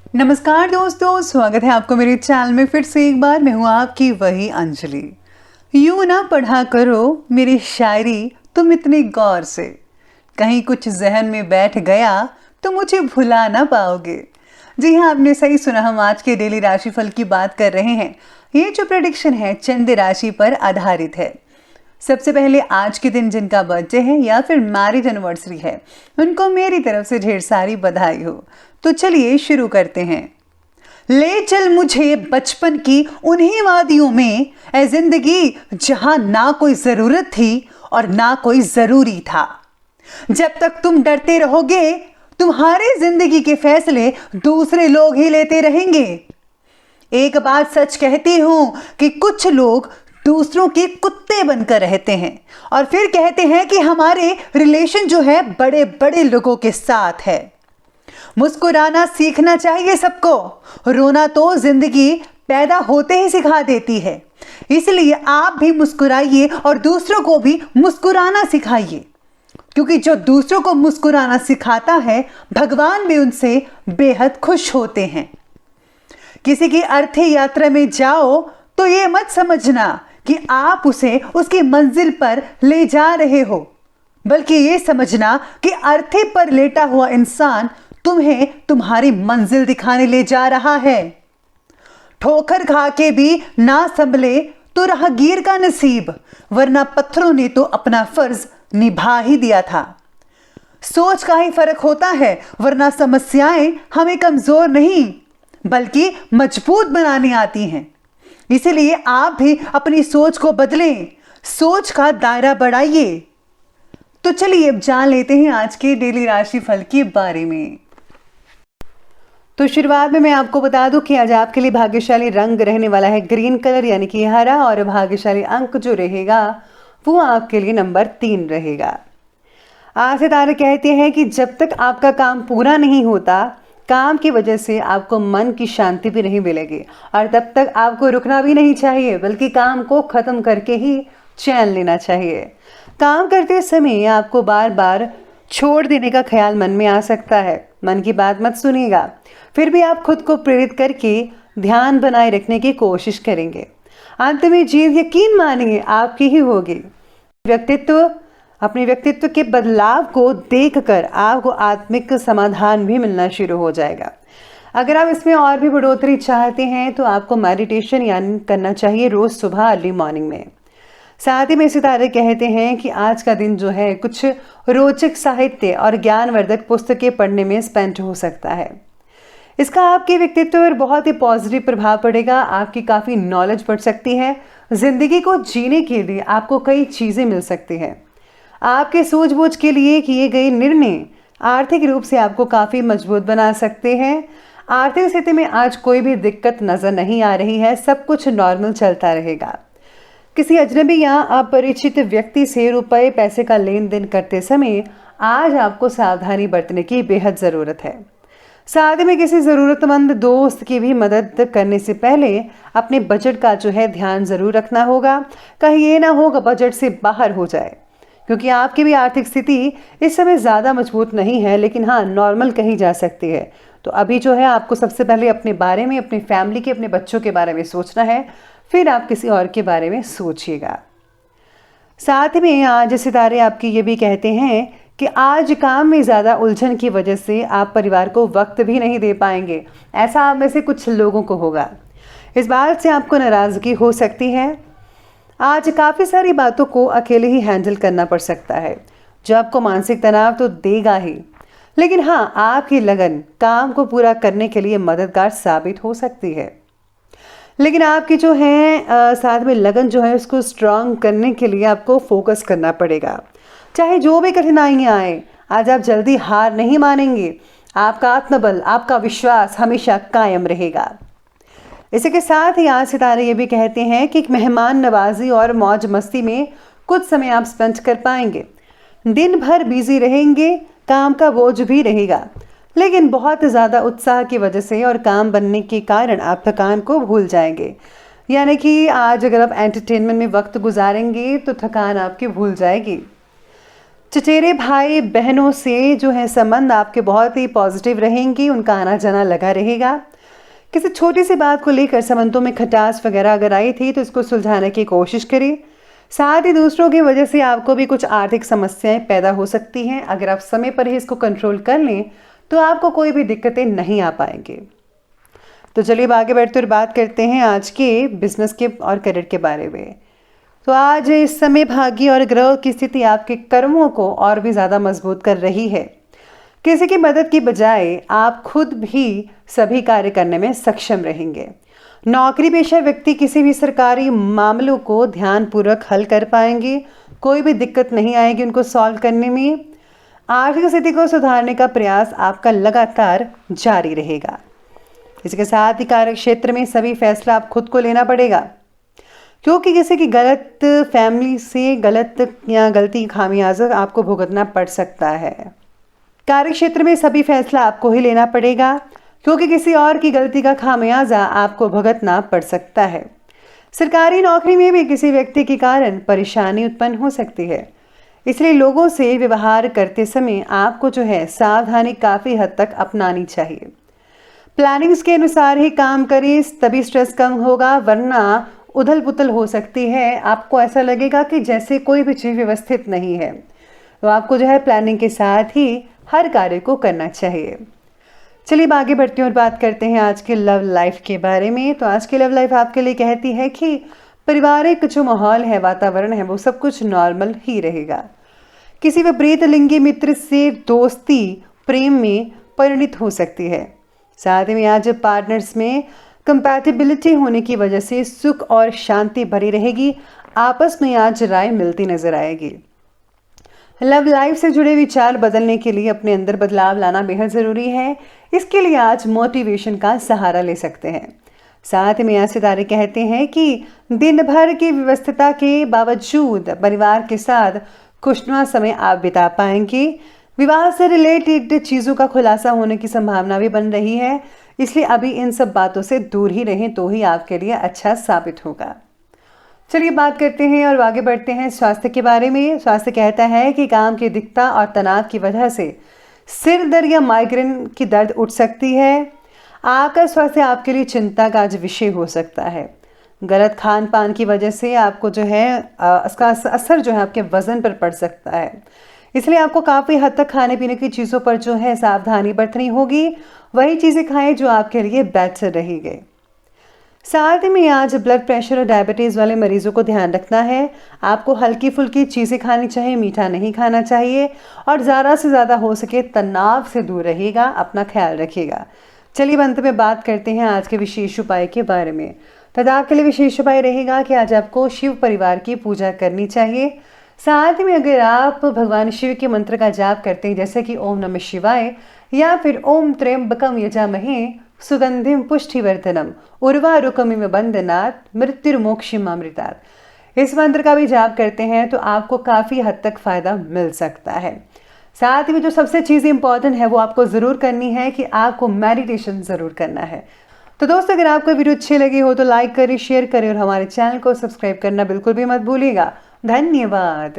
नमस्कार दोस्तों, स्वागत है आपको मेरे चैनल में फिर से एक बार। मैं हूँ आपकी वही अंजलि। यूं ना पढ़ा करो मेरी शायरी तुम इतने गौर से, कहीं कुछ जहन में बैठ गया तो मुझे भुला ना पाओगे। जी हाँ, आपने सही सुना, हम आज के डेली राशिफल की बात कर रहे हैं। ये जो प्रेडिक्शन है चंद राशि पर आधारित है। सबसे पहले आज के दिन जिनका बर्थडे है या फिर मैरिज एनिवर्सरी है, उनको मेरी तरफ से ढेर सारी बधाई हो। तो चलिए शुरू करते हैं। ले चल मुझे बचपन की उन्हीं वादियों में, ए जिंदगी जहां ना कोई जरूरत थी और ना कोई जरूरी था। जब तक तुम डरते रहोगे तुम्हारी जिंदगी के फैसले दूसरे लोग ही लेते रहेंगे। एक बात सच कहती हूं कि कुछ लोग दूसरों के कुत्ते बनकर रहते हैं और फिर कहते हैं कि हमारे रिलेशन जो है बड़े बड़े लोगों के साथ है। मुस्कुराना सीखना चाहिए सबको, रोना तो जिंदगी पैदा होते ही सिखा देती है। इसलिए आप भी मुस्कुराइए और दूसरों को भी मुस्कुराना सिखाइए, क्योंकि जो दूसरों को मुस्कुराना सिखाता है भगवान भी उनसे बेहद खुश होते हैं। किसी की अर्थी यात्रा में जाओ तो ये मत समझना कि आप उसे उसकी मंजिल पर ले जा रहे हो, बल्कि ये समझना कि अर्थी पर लेटा हुआ इंसान तुम्हें तुम्हारी मंजिल दिखाने ले जा रहा है। ठोकर खा के भी ना संभले तो राहगीर का नसीब, वरना पत्थरों ने तो अपना फर्ज निभा ही दिया था। सोच का ही फर्क होता है, वरना समस्याएं हमें कमजोर नहीं बल्कि मजबूत बनाने आती हैं। इसीलिए आप भी अपनी सोच को बदलें, सोच का दायरा बढ़ाइए। तो चलिए अब जान लेते हैं आज के डेली राशिफल के बारे में। तो शुरुआत में मैं आपको बता दूं कि आज आपके लिए भाग्यशाली रंग रहने वाला है ग्रीन कलर यानी कि हरा, और भाग्यशाली अंक जो रहेगा वो आपके लिए नंबर 3 रहेगा। आज सितारे कहते हैं कि जब तक आपका काम पूरा नहीं होता, काम की वजह से आपको मन की शांति भी नहीं मिलेगी, और तब तक आपको रुकना भी नहीं चाहिए बल्कि काम को खत्म करके ही चैन लेना चाहिए। काम करते समय आपको बार बार छोड़ देने का ख्याल मन में आ सकता है। मन की बात मत सुनिएगा, फिर भी आप खुद को प्रेरित करके ध्यान बनाए रखने की कोशिश करेंगे। अंत में जीत यकीन मानिए आपकी ही होगी। अपने व्यक्तित्व के बदलाव को देखकर आपको आत्मिक समाधान भी मिलना शुरू हो जाएगा। अगर आप इसमें और भी बढ़ोतरी चाहते हैं तो आपको मेडिटेशन यानी करना चाहिए रोज सुबह अर्ली मॉर्निंग में। साथ ही में सितारे कहते हैं कि आज का दिन जो है कुछ रोचक साहित्य और ज्ञानवर्धक पुस्तकें पढ़ने में स्पेंड हो सकता है। इसका आपके व्यक्तित्व पर बहुत ही पॉजिटिव प्रभाव पड़ेगा। आपकी काफ़ी नॉलेज बढ़ सकती है। जिंदगी को जीने के लिए आपको कई चीज़ें मिल सकती हैं। आपके सूझबूझ के लिए किए गए निर्णय आर्थिक रूप से आपको काफ़ी मजबूत बना सकते हैं। आर्थिक स्थिति में आज कोई भी दिक्कत नज़र नहीं आ रही है, सब कुछ नॉर्मल चलता रहेगा। किसी अजनबी या अपरिचित व्यक्ति से रुपए पैसे का लेन देन करते समय आज आपको सावधानी बरतने की बेहद ज़रूरत है। साथ में किसी ज़रूरतमंद दोस्त की भी मदद करने से पहले अपने बजट का जो है ध्यान ज़रूर रखना होगा। कहीं ये ना हो कि बजट से बाहर हो जाए, क्योंकि आपकी भी आर्थिक स्थिति इस समय ज़्यादा मजबूत नहीं है, लेकिन हाँ नॉर्मल कही जा सकती है। तो अभी जो है आपको सबसे पहले अपने बारे में, अपनी फैमिली के, अपने बच्चों के बारे में सोचना है, फिर आप किसी और के बारे में सोचिएगा। साथ में आज सितारे आपके ये भी कहते हैं कि आज काम में ज़्यादा उलझन की वजह से आप परिवार को वक्त भी नहीं दे पाएंगे। ऐसा आप में से कुछ लोगों को होगा। इस बात से आपको नाराज़गी हो सकती है। आज काफ़ी सारी बातों को अकेले ही हैंडल करना पड़ सकता है, जो आपको मानसिक तनाव तो देगा ही, लेकिन हाँ आपकी लगन काम को पूरा करने के लिए मददगार साबित हो सकती है। लेकिन आपकी जो है साथ में लगन जो है उसको स्ट्रांग करने के लिए आपको फोकस करना पड़ेगा। चाहे जो भी कठिनाइयाँ आए, आज आप जल्दी हार नहीं मानेंगे। आपका आत्मबल, आपका विश्वास हमेशा कायम रहेगा। इसी के साथ ही आज सितारे ये भी कहते हैं कि मेहमान नवाजी और मौज मस्ती में कुछ समय आप स्पेंड कर पाएंगे। दिन भर बिजी रहेंगे, काम का बोझ भी रहेगा, लेकिन बहुत ज़्यादा उत्साह की वजह से और काम बनने के कारण आप थकान को भूल जाएंगे। यानी कि आज अगर आप एंटरटेनमेंट में वक्त गुजारेंगे तो थकान आपकी भूल जाएगी। चचेरे भाई बहनों से जो है संबंध आपके बहुत ही पॉजिटिव रहेंगे, उनका आना जाना लगा रहेगा। किसी छोटी सी बात को लेकर संबंधों में खटास वगैरह अगर आई थी तो इसको सुलझाने की कोशिश करें। साथ ही दूसरों की वजह से आपको भी कुछ आर्थिक समस्याएं पैदा हो सकती हैं। अगर आप समय पर ही इसको कंट्रोल कर लें तो आपको कोई भी दिक्कतें नहीं आ पाएंगे। तो चलिए अब आगे बढ़ते और बात करते हैं आज के बिजनेस के और करियर के बारे में। तो आज इस समय भाग्य और ग्रह की स्थिति आपके कर्मों को और भी ज़्यादा मजबूत कर रही है। किसी की मदद की बजाय आप खुद भी सभी कार्य करने में सक्षम रहेंगे। नौकरी पेशा व्यक्ति किसी भी सरकारी मामलों को ध्यानपूर्वक हल कर पाएंगे, कोई भी दिक्कत नहीं आएगी उनको सॉल्व करने में। आर्थिक स्थिति को सुधारने का प्रयास आपका लगातार जारी रहेगा। इसके साथ ही कार्य क्षेत्र में सभी फैसला आप खुद को लेना पड़ेगा, क्योंकि किसी की गलत फैमिली से गलत या गलती खामियाजा आपको भुगतना पड़ सकता है। कार्य क्षेत्र में सभी फैसला आपको ही लेना पड़ेगा, क्योंकि किसी और की गलती का खामियाजा आपको भुगतना पड़ सकता है। सरकारी नौकरी में भी किसी व्यक्ति के कारण परेशानी उत्पन्न हो सकती है, इसलिए लोगों से व्यवहार करते समय आपको जो है सावधानी काफ़ी हद तक अपनानी चाहिए। प्लानिंग्स के अनुसार ही काम करें, तभी स्ट्रेस कम होगा, वरना उथल पुथल हो सकती है। आपको ऐसा लगेगा कि जैसे कोई भी चीज़ व्यवस्थित नहीं है। तो आपको जो है प्लानिंग के साथ ही हर कार्य को करना चाहिए। चलिए अब आगे बढ़ते हैं और बात करते हैं आज के लव लाइफ के बारे में। तो आज की लव लाइफ आपके लिए कहती है कि पारिवारिक जो माहौल है, वातावरण है, वो सब कुछ नॉर्मल ही रहेगा। किसी विपरीत लिंगी मित्र से दोस्ती प्रेम में परिणित हो सकती है। साथ ही में आज पार्टनर्स में कंपैटिबिलिटी होने की वजह से सुख और शांति भरी रहेगी। आपस में आज राय मिलती नजर आएगी। लव लाइफ से जुड़े विचार बदलने के लिए अपने अंदर बदलाव लाना बेहद ज़रूरी है। इसके लिए आज मोटिवेशन का सहारा ले सकते हैं। साथ में आज सितारे कहते हैं कि दिन भर की व्यस्तता के बावजूद परिवार के साथ खुशनुमा समय आप बिता पाएंगे। विवाह से रिलेटेड चीज़ों का खुलासा होने की संभावना भी बन रही है, इसलिए अभी इन सब बातों से दूर ही रहें तो ही आपके लिए अच्छा साबित होगा। चलिए बात करते हैं और आगे बढ़ते हैं स्वास्थ्य के बारे में। स्वास्थ्य कहता है कि काम की अधिकता और तनाव की वजह से सिर दर्द या माइग्रेन की दर्द उठ सकती है। आपका स्वास्थ्य आपके लिए चिंता का आज विषय हो सकता है। गलत खान पान की वजह से आपको जो है इसका असर जो है आपके वजन पर पड़ सकता है, इसलिए आपको काफ़ी हद तक खाने पीने की चीज़ों पर जो है सावधानी बरतनी होगी। वही चीज़ें खाएं जो आपके लिए बेहतर रहेंगे। साथ में आज ब्लड प्रेशर और डायबिटीज़ वाले मरीजों को ध्यान रखना है। आपको हल्की फुल्की चीज़ें खानी चाहिए, मीठा नहीं खाना चाहिए और ज़्यादा से ज़्यादा हो सके तनाव से दूर रहिएगा, अपना ख्याल रखिएगा। चलिए अंत में बात करते हैं आज के विशेष उपाय के बारे में। तो आपके लिए विशेष उपाय रहेगा कि आज आपको शिव परिवार की पूजा करनी चाहिए। साथ में अगर आप भगवान शिव के मंत्र का जाप करते हैं, जैसे कि ओम नमः शिवाय या फिर ओम त्र्यंबकम यजामहे सुगंधिम पुष्टिवर्धनम उर्वारुकमिव बंधनात् मृत्युर्मोक्षिमामृतात्, इस मंत्र का भी जाप करते हैं तो आपको काफ़ी हद तक फ़ायदा मिल सकता है। साथ में जो सबसे चीज़ इंपॉर्टेंट है वो आपको ज़रूर करनी है कि आपको मेडिटेशन ज़रूर करना है। तो दोस्तों अगर आपको वीडियो अच्छी लगी हो तो लाइक करें, शेयर करें और हमारे चैनल को सब्सक्राइब करना बिल्कुल भी मत भूलिएगा। धन्यवाद।